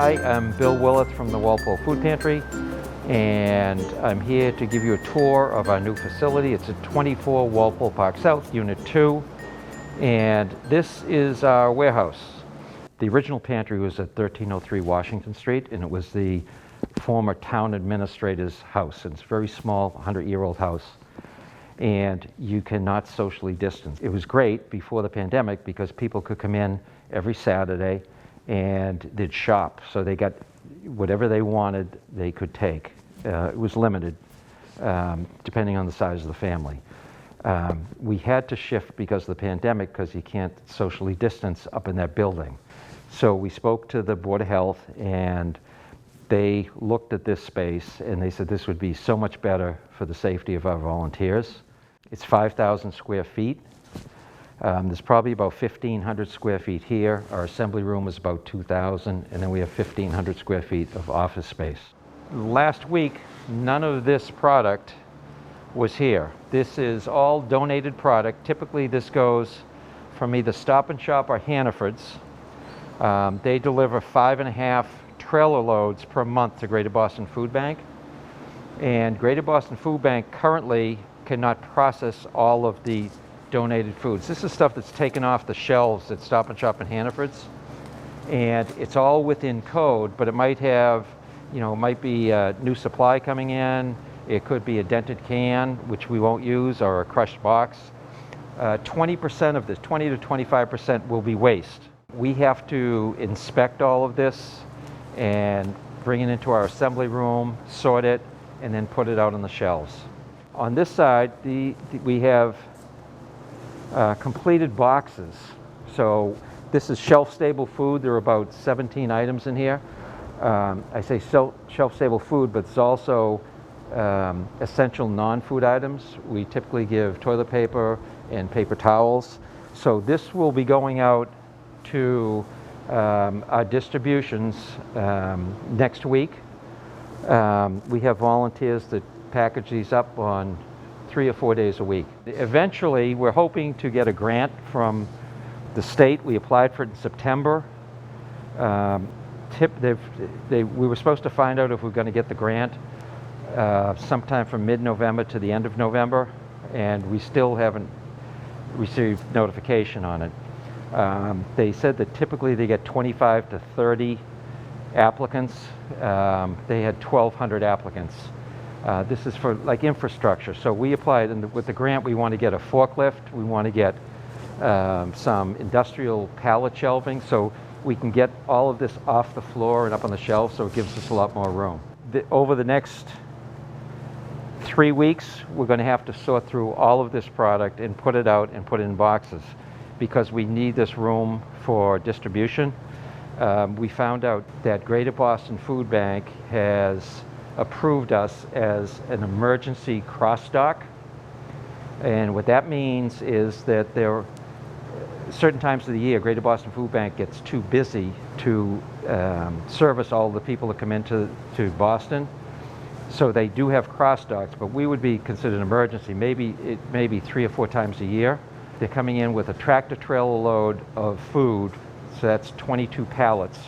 Hi, I'm Bill Willoth from the Walpole Food Pantry, and I'm here to give you a tour of our new facility. It's at 24 Walpole Park South, Unit 2, and this is our warehouse. The original pantry was at 1303 Washington Street, and it was the former town administrator's house. It's a very small, 100-year-old house, and you cannot socially distance. It was great before the pandemic because people could come in every Saturday and they'd shop. So they got whatever they wanted, they could take. It was limited, depending on the size of the family. We had to shift because of the pandemic because you can't socially distance up in that building. So we spoke to the Board of Health, and they looked at this space and they said this would be so much better for the safety of our volunteers. It's 5,000 square feet. There's probably about 1,500 square feet here. Our assembly room is about 2,000, and then we have 1,500 square feet of office space. Last week, none of this product was here. This is all donated product. Typically, this goes from either Stop and Shop or Hannaford's. They deliver 5.5 trailer loads per month to Greater Boston Food Bank. And Greater Boston Food Bank currently cannot process all of the donated foods. This is stuff that's taken off the shelves at Stop and Shop and Hannaford's, and it's all within code, but it might have, it might be a new supply coming in, it could be a dented can, which we won't use, or a crushed box. 20% of this, 20 to 25% will be waste. We have to inspect all of this and bring it into our assembly room, sort it, and then put it out on the shelves. On this side, we have completed boxes. So this is shelf-stable food. There are about 17 items in here. I say shelf-stable food, but it's also essential non-food items. We typically give toilet paper and paper towels. So this will be going out to our distributions next week. We have volunteers that package these up on 3 or 4 days a week. Eventually, we're hoping to get a grant from the state. We applied for it in September. We were supposed to find out if we're going to get the grant sometime from mid-November to the end of November, and we still haven't received notification on it. They said that typically they get 25 to 30 applicants. They had 1,200 applicants. This is for like infrastructure. So we applied, and with the grant we want to get a forklift, we want to get some industrial pallet shelving so we can get all of this off the floor and up on the shelf, so it gives us a lot more room. Over the next 3 weeks, we're going to have to sort through all of this product and put it out and put it in boxes because we need this room for distribution. We found out that Greater Boston Food Bank has approved us as an emergency cross-dock, and what that means is that there are certain times of the year Greater Boston Food Bank gets too busy to service all the people that come into Boston, so they do have cross-docks, but we would be considered an emergency maybe 3 or 4 times a year. They're coming in with a tractor-trailer load of food, so that's 22 pallets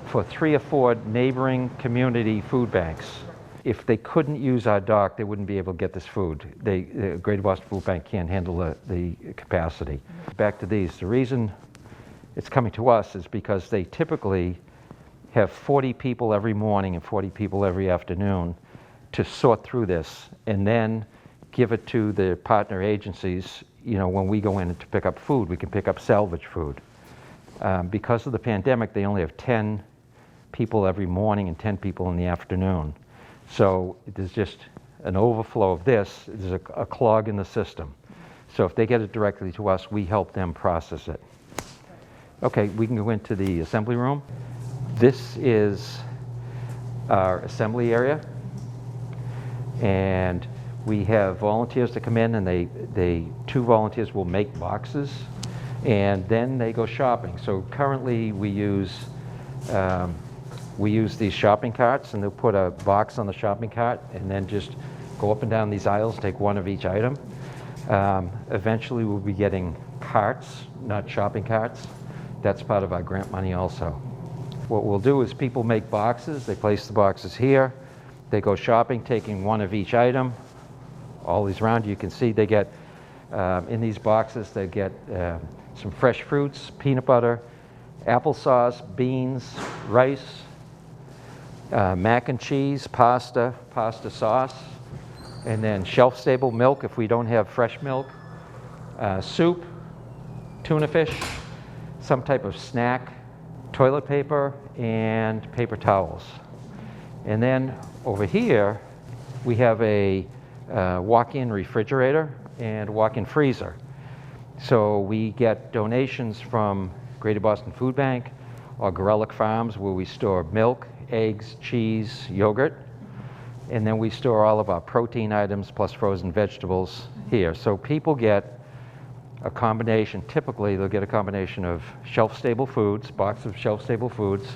for 3 or 4 neighboring community food banks. If they couldn't use our dock, they wouldn't be able to get this food. The Greater Boston Food Bank can't handle the capacity. Back to these. The reason it's coming to us is because they typically have 40 people every morning and 40 people every afternoon to sort through this and then give it to the partner agencies. When we go in to pick up food, we can pick up salvage food. Because of the pandemic, they only have 10 people every morning and 10 people in the afternoon. So there's just an overflow of this. There's a clog in the system. So if they get it directly to us, we help them process it. Okay, we can go into the assembly room. This is our assembly area. And we have volunteers to come in, and 2 volunteers will make boxes, and then they go shopping. So currently we use these shopping carts, and they'll put a box on the shopping cart and then just go up and down these aisles, take one of each item. Eventually we'll be getting carts, not shopping carts. That's part of our grant money also. What we'll do is people make boxes, they place the boxes here, they go shopping taking one of each item. All these around, you can see they get, in these boxes, they get some fresh fruits, peanut butter, applesauce, beans, rice, mac and cheese, pasta sauce, and then shelf-stable milk if we don't have fresh milk, soup, tuna fish, some type of snack, toilet paper, and paper towels. And then over here, we have a walk-in refrigerator and walk-in freezer. So we get donations from Greater Boston Food Bank or Gorelick Farms, where we store milk, eggs, cheese, yogurt, and then we store all of our protein items plus frozen vegetables here. So people get a combination, typically they'll get a combination of shelf-stable foods, box of shelf-stable foods,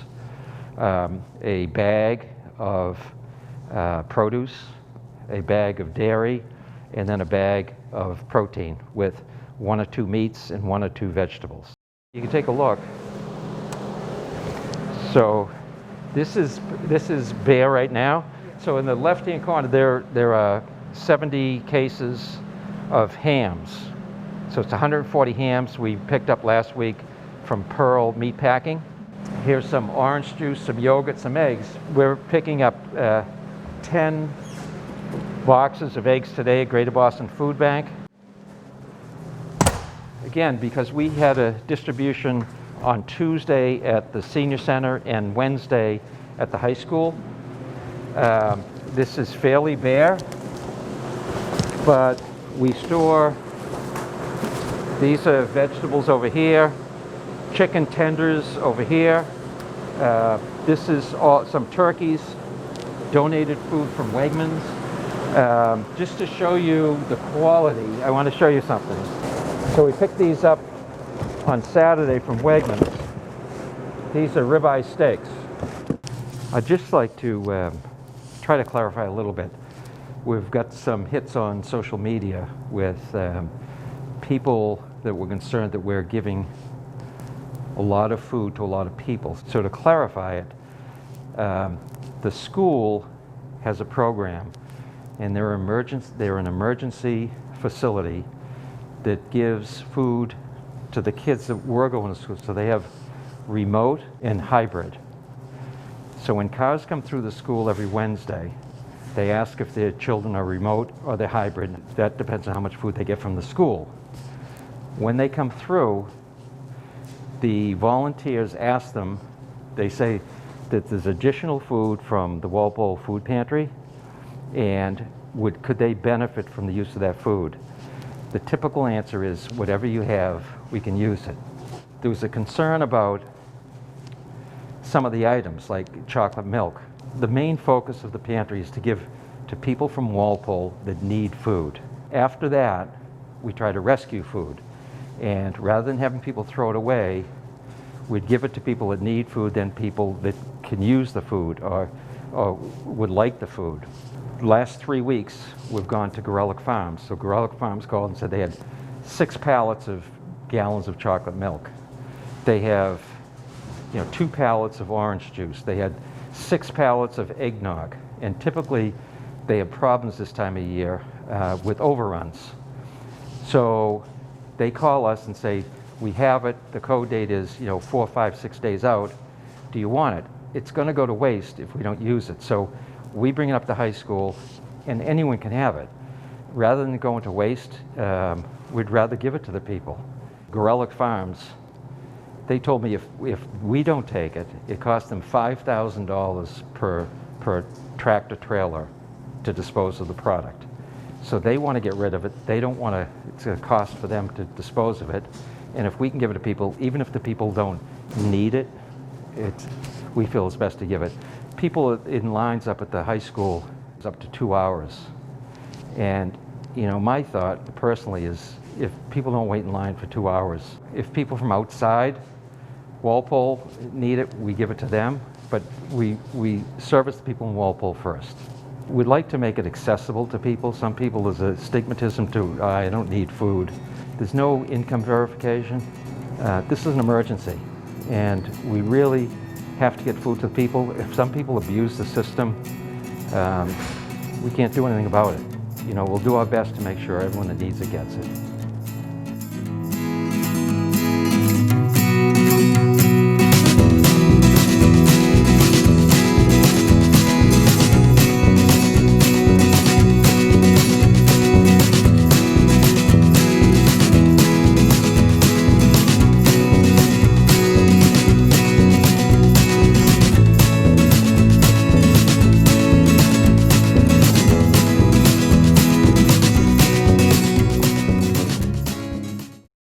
a bag of produce, a bag of dairy, and then a bag of protein with 1 or 2 meats and 1 or 2 vegetables. You can take a look. So this is bare right now. So in the left-hand corner there are 70 cases of hams. So it's 140 hams we picked up last week from Pearl Meat Packing. Here's some orange juice, some yogurt, some eggs. We're picking up 10 boxes of eggs today at Greater Boston Food Bank. Again, because we had a distribution on Tuesday at the senior center and Wednesday at the high school. This is fairly bare, but we store, these are vegetables over here, chicken tenders over here. This is some turkeys, donated food from Wegmans. Just to show you the quality, I want to show you something. So we picked these up on Saturday from Wegmans. These are ribeye steaks. I'd just like to try to clarify a little bit. We've got some hits on social media with people that were concerned that we're giving a lot of food to a lot of people. So to clarify it, the school has a program, and they're an emergency facility that gives food to the kids that were going to school. So they have remote and hybrid. So when cars come through the school every Wednesday, they ask if their children are remote or they're hybrid. That depends on how much food they get from the school. When they come through, the volunteers ask them, they say that there's additional food from the Walpole Food Pantry, and could they benefit from the use of that food? The typical answer is, whatever you have, we can use it. There was a concern about some of the items, like chocolate milk. The main focus of the pantry is to give to people from Walpole that need food. After that, we try to rescue food. And rather than having people throw it away, we'd give it to people that need food, then people that can use the food or would like the food. The last 3 weeks, we've gone to Gorelick Farms. So Gorelick Farms called and said they had 6 pallets of gallons of chocolate milk. They have 2 pallets of orange juice. They had 6 pallets of eggnog. And typically, they have problems this time of year with overruns. So they call us and say, we have it, the code date is 4, 5, 6 days out. Do you want it? It's going to go to waste if we don't use it. So we bring it up to high school, and anyone can have it. Rather than going to waste, we'd rather give it to the people. Gorelick Farms, they told me if we don't take it, it costs them $5,000 per tractor trailer to dispose of the product. So they want to get rid of it. They don't want to, it's a cost for them to dispose of it. And if we can give it to people, even if the people don't need it, we feel it's best to give it. People in lines up at the high school is up to 2 hours. And my thought personally is, if people don't wait in line for 2 hours, if people from outside Walpole need it, we give it to them, but we service the people in Walpole first. We'd like to make it accessible to people. Some people, there's a stigmatism to, I don't need food. There's no income verification. This is an emergency, and we really have to get food to the people. If some people abuse the system, we can't do anything about it. You know, we'll do our best to make sure everyone that needs it gets it.